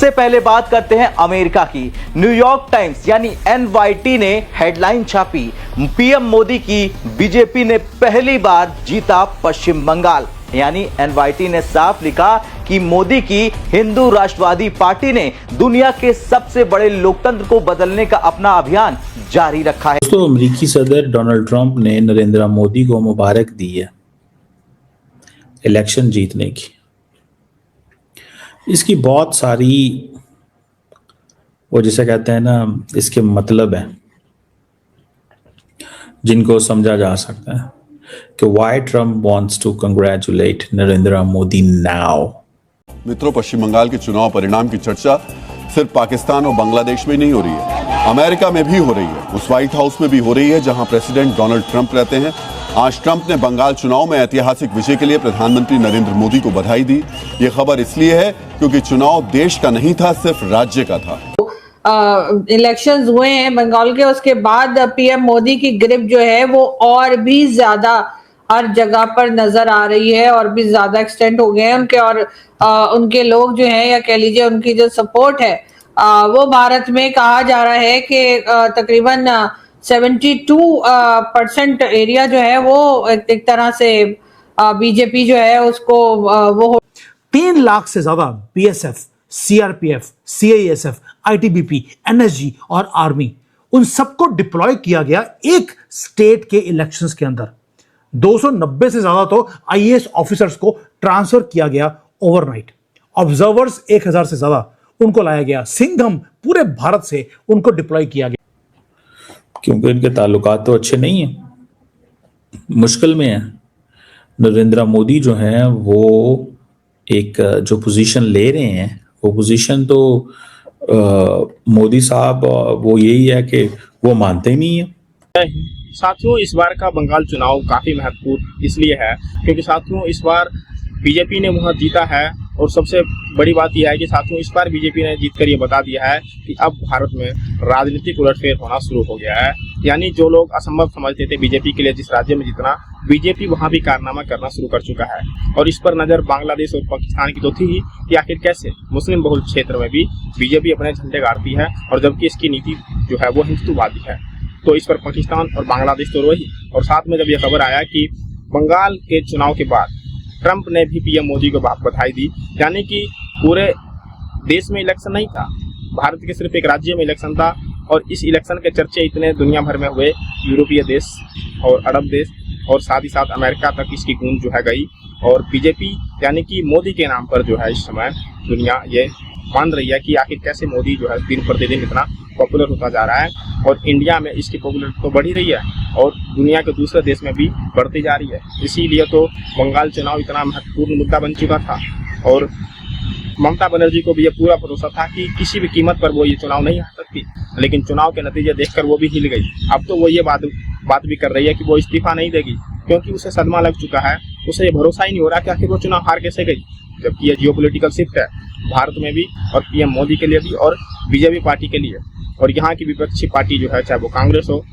सबसे पहले बात करते हैं अमेरिका की। न्यूयॉर्क टाइम्स यानी NYT ने हेडलाइन छापी, पीएम मोदी की बीजेपी ने पहली बार जीता पश्चिम बंगाल। यानी NYT ने साफ लिखा कि मोदी की हिंदू राष्ट्रवादी पार्टी ने दुनिया के सबसे बड़े लोकतंत्र को बदलने का अपना अभियान जारी रखा है। दोस्तों, अमेरिकी सदर डोनाल्ड ट्रंप ने नरेंद्र मोदी को मुबारक दी है इलेक्शन जीतने की। इसकी बहुत सारी, वो जिसे कहते हैं ना, इसके मतलब है जिनको समझा जा सकता है कि why Trump wants to congratulate Narendra Modi now. मित्रों, पश्चिम बंगाल के चुनाव परिणाम की चर्चा सिर्फ पाकिस्तान और बांग्लादेश में नहीं हो रही है, अमेरिका में भी हो रही है। उस व्हाइट हाउस में भी हो रही है जहां प्रेसिडेंट डोनाल्ड ट्रंप रहते हैं। आज ट्रंप ने बंगाल चुनाव में ऐतिहासिक विजय के लिए प्रधानमंत्री नरेंद्र मोदी को बधाई दी। ये खबर इसलिए है क्योंकि चुनाव देश का नहीं था, सिर्फ राज्य का था। इलेक्शंस हुए हैं बंगाल के, उसके बाद पीएम मोदी की ग्रिप जो है वो और भी ज्यादा हर जगह पर नजर आ रही है और भी ज्यादा एक्सटेंड हो गए हैं उनके। और उनके लोग जो हैं, या कह लीजिए उनकी जो सपोर्ट है, वो भारत में कहा जा रहा है कि तकरीबन 72% एरिया जो है वो एक तरह से बीजेपी जो है उसको वो 3 लाख से ज्यादा BSF, CRPF, CISF, ITBP, NSG और आर्मी, उन सबको डिप्लॉय किया गया एक स्टेट के इलेक्शंस के अंदर। 290 से ज्यादा तो IAS ऑफिसर्स को ट्रांसफर किया गया ओवरनाइट। ऑब्जर्वर्स 1000 से ज्यादा उनको लाया गया। सिंघम पूरे भारत से उनको डिप्लॉय किया गया, क्योंकि इनके ताल्लुकात तो अच्छे नहीं हैं, मुश्किल में है। नरेंद्र मोदी जो हैं वो एक जो पोजीशन ले रहे हैं, वो पोजीशन तो मोदी साहब वो यही है कि वो मानते ही नहीं है। साथियों, इस बार का बंगाल चुनाव काफी महत्वपूर्ण इसलिए है क्योंकि साथियों इस बार बीजेपी ने वहां जीता है। और सबसे बड़ी बात यह है कि साथियों इस बार बीजेपी ने जीतकर ये बता दिया है कि अब भारत में राजनीतिक उलटफेर होना शुरू हो गया है। यानी जो लोग असंभव समझते थे बीजेपी के लिए जिस राज्य में जीतना, बीजेपी वहां भी कारनामा करना शुरू कर चुका है। और इस पर नजर बांग्लादेश और पाकिस्तान की तो थी ही कि आखिर कैसे मुस्लिम बहुल क्षेत्र में भी बीजेपी अपने झंडे गाड़ती है, और जबकि इसकी नीति जो है वो हिंदुत्ववादी है। तो इस पर पाकिस्तान और बांग्लादेश तो रोई। और साथ में जब यह खबर आया कि बंगाल के चुनाव के बाद ट्रंप ने भी पीएम मोदी को बधाई दी, यानी कि पूरे देश में इलेक्शन नहीं था, भारत के सिर्फ एक राज्य में इलेक्शन था। और इस इलेक्शन के चर्चे इतने दुनिया भर में हुए, यूरोपीय देश और अरब देश और साथ ही साथ अमेरिका तक इसकी गूंज जो है गई। और बीजेपी यानी कि मोदी के नाम पर जो है इस समय दुनिया ये मान रही है कि आखिर कैसे मोदी जो है दिन प्रतिदिन इतना पॉपुलर होता जा रहा है। और इंडिया में इसकी पॉपुलरिटी तो बढ़ ही रही है और दुनिया के दूसरे देश में भी बढ़ती जा रही है। इसीलिए तो बंगाल चुनाव इतना महत्वपूर्ण मुद्दा बन चुका था। और ममता बनर्जी को भी ये पूरा भरोसा था कि किसी भी कीमत पर वो ये चुनाव नहीं हार सकती, लेकिन चुनाव के नतीजे देखकर वो भी हिल गई। अब तो वो ये बात भी कर रही है कि वो इस्तीफा नहीं देगी, क्योंकि उसे सदमा लग चुका है। उसे ये भरोसा ही नहीं हो रहा कि आखिर वो चुनाव हार कैसे गई, जबकि ये जियोपॉलिटिकल शिफ्ट है भारत में भी और पीएम मोदी के लिए भी और बीजेपी पार्टी के लिए। और यहाँ की विपक्षी पार्टी जो है, चाहे वो कांग्रेस हो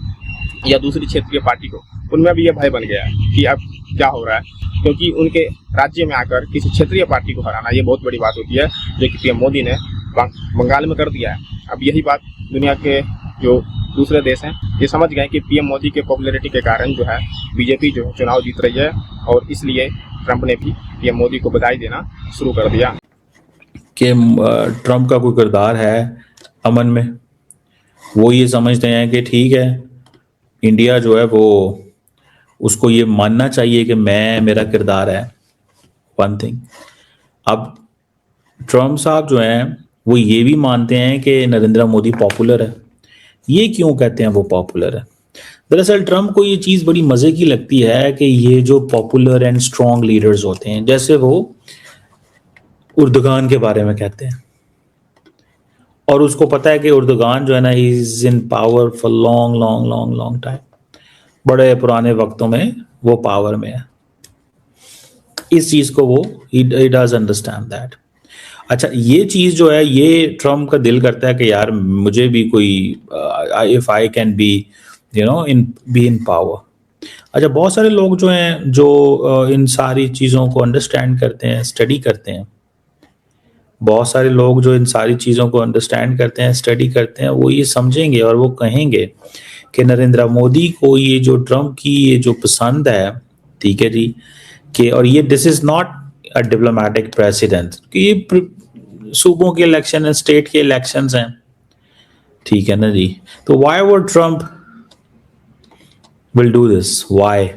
या दूसरी क्षेत्रीय पार्टी हो, उनमें भी ये भय बन गया है कि अब क्या हो रहा है, क्योंकि उनके राज्य में आकर किसी क्षेत्रीय पार्टी को हराना ये बहुत बड़ी बात होती है, जो कि पीएम मोदी ने बंगाल में कर दिया है। अब यही बात दुनिया के जो दूसरे देश हैं ये समझ गए कि पीएम मोदी के पॉपुलैरिटी के कारण जो है बीजेपी जो चुनाव जीत रही है। और इसलिए ट्रंप ने भी पीएम मोदी को बधाई देना शुरू कर दिया कि ट्रंप का कोई किरदार है अमन में। वो ये समझते हैं कि ठीक है, इंडिया जो है वो उसको ये मानना चाहिए कि मेरा किरदार है वन थिंग। अब ट्रंप साहब जो हैं वो ये भी मानते हैं कि नरेंद्र मोदी पॉपुलर है। ये क्यों कहते हैं वो पॉपुलर है? दरअसल ट्रंप को ये चीज़ बड़ी मज़े की लगती है कि ये जो पॉपुलर एंड स्ट्रॉन्ग लीडर्स होते हैं, जैसे वो उर्दुगान के बारे में कहते हैं, और उसको पता है कि उर्दुगान जो है ना, he is in power for long long long long time, बड़े पुराने वक्तों में वो पावर में है। इस चीज़ को वो ही डज अंडरस्टैंड दैट। अच्छा, ये चीज़ जो है ये ट्रम्प का दिल करता है कि यार मुझे भी कोई if I can be be in power. अच्छा, बहुत सारे लोग जो हैं जो इन सारी चीज़ों को अंडरस्टैंड करते हैं, स्टडी करते हैं, बहुत सारे लोग जो इन सारी चीज़ों को अंडरस्टैंड करते हैं, स्टडी करते हैं, वो ये समझेंगे और वो कहेंगे कि नरेंद्र मोदी को ये जो ट्रम्प की ये जो पसंद है, ठीक है जी, कि और ये this is not a diplomatic president, कि ये सूबों के इलेक्शन हैं, स्टेट के इलेक्शंस हैं, ठीक है ना जी। तो why would Trump will do this, why?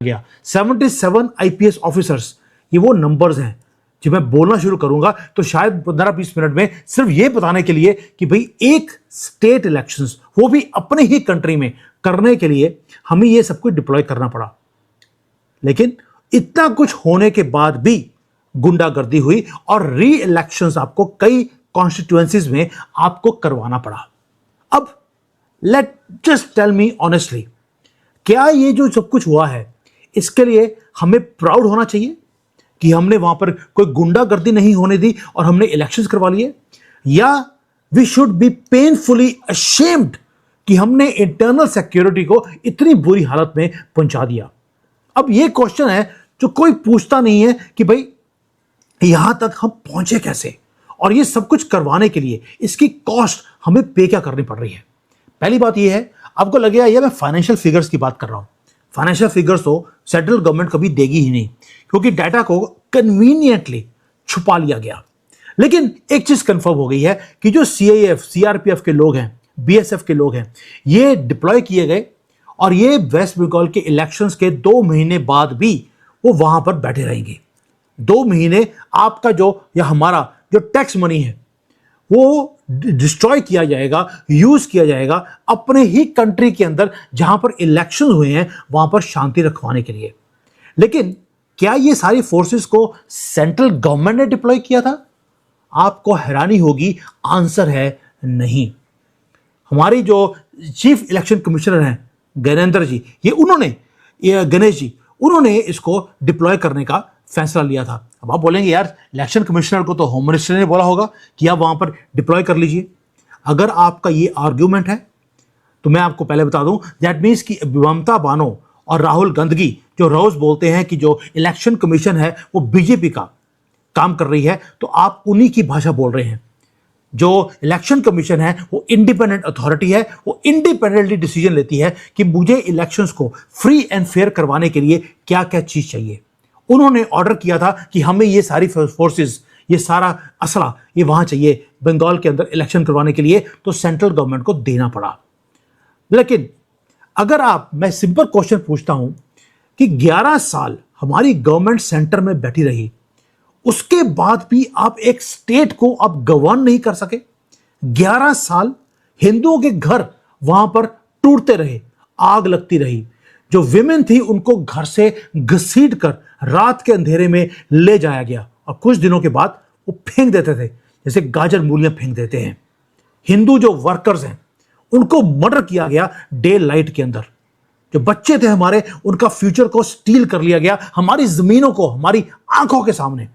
गया 77 आईपीएस ऑफिसर्स, ये वो नंबर्स हैं। जब मैं बोलना शुरू करूंगा तो शायद 15-20 मिनट में सिर्फ ये बताने के लिए कि भाई एक स्टेट इलेक्शंस, वो भी अपने ही कंट्री में करने के लिए हमें ये सब कुछ डिप्लॉय करना पड़ा। लेकिन इतना कुछ होने के बाद भी गुंडागर्दी हुई और री इलेक्शंस आपको कई कॉन्स्टिट्यूएंसीज में आपको करवाना पड़ा। अब let just tell me honestly, क्या ये जो सब कुछ हुआ है इसके लिए हमें प्राउड होना चाहिए कि हमने वहां पर कोई गुंडागर्दी नहीं होने दी और हमने इलेक्शंस करवा लिए, या we should be painfully ashamed कि हमने इंटरनल सिक्योरिटी को इतनी बुरी हालत में पहुंचा दिया? अब ये क्वेश्चन है जो कोई पूछता नहीं है कि भाई यहां तक हम पहुंचे कैसे, और ये सब कुछ करवाने के लिए इसकी कॉस्ट हमें पे क्या करनी पड़ रही है। पहली बात ये है, आपको लगेगा ये मैं फाइनेंशियल फिगर्स की बात कर रहा हूं। फाइनेंशियल फिगर्स तो सेंट्रल गवर्नमेंट कभी देगी ही नहीं, क्योंकि डाटा को कन्वीनियंटली छुपा लिया गया। लेकिन एक चीज कंफर्म हो गई है कि जो सीआईएफ, सीआरपीएफ के लोग हैं, बीएसएफ के लोग हैं, ये डिप्लॉय किए गए और ये वेस्ट बंगाल के इलेक्शंस के 2 महीने बाद भी वो वहां पर बैठे रहेंगे। 2 महीने आपका जो या हमारा जो टैक्स मनी है वो डिस्ट्रॉय किया जाएगा, यूज किया जाएगा अपने ही कंट्री के अंदर जहां पर इलेक्शन हुए हैं वहां पर शांति रखवाने के लिए। लेकिन क्या ये सारी फोर्सेस को सेंट्रल गवर्नमेंट ने डिप्लॉय किया था? आपको हैरानी होगी, आंसर है नहीं। हमारी जो चीफ इलेक्शन कमिश्नर हैं गणेंद्र जी, गणेश जी, उन्होंने इसको डिप्लॉय करने का फैसला लिया था। अब आप बोलेंगे यार इलेक्शन कमिश्नर को तो होम मिनिस्टर ने बोला होगा कि आप वहां पर डिप्लॉय कर लीजिए। अगर आपका ये आर्ग्यूमेंट है तो मैं आपको पहले बता दूं, दैट मीन्स कि ममता बानो और राहुल गांधी जो रोज बोलते हैं कि जो इलेक्शन कमीशन है वो बीजेपी का काम कर रही है, तो आप उन्हीं की भाषा बोल रहे हैं। जो इलेक्शन कमीशन है वो इंडिपेंडेंट अथॉरिटी है, वो इंडिपेंडेंटली डिसीजन लेती है कि मुझे इलेक्शंस को फ्री एंड फेयर करवाने के लिए क्या क्या चीज चाहिए। उन्होंने ऑर्डर किया था कि हमें ये सारी फोर्सेस, ये सारा असला ये वहां चाहिए बंगाल के अंदर इलेक्शन करवाने के लिए, तो सेंट्रल गवर्नमेंट को देना पड़ा। लेकिन अगर मैं सिंपल क्वेश्चन पूछता हूं कि 11 साल हमारी गवर्नमेंट सेंटर में बैठी रही, उसके बाद भी आप एक स्टेट को आप गवर्न नहीं कर सके। 11 साल हिंदुओं के घर वहां पर टूटते रहे, आग लगती रही, जो विमेन थी उनको घर से घसीट कर रात के अंधेरे में ले जाया गया और कुछ दिनों के बाद वो फेंक देते थे जैसे गाजर मूलियां फेंक देते हैं। हिंदू जो वर्कर्स हैं उनको मर्डर किया गया डे लाइट के अंदर। जो बच्चे थे हमारे, उनका फ्यूचर को स्टील कर लिया गया, हमारी जमीनों को हमारी आंखों के सामने।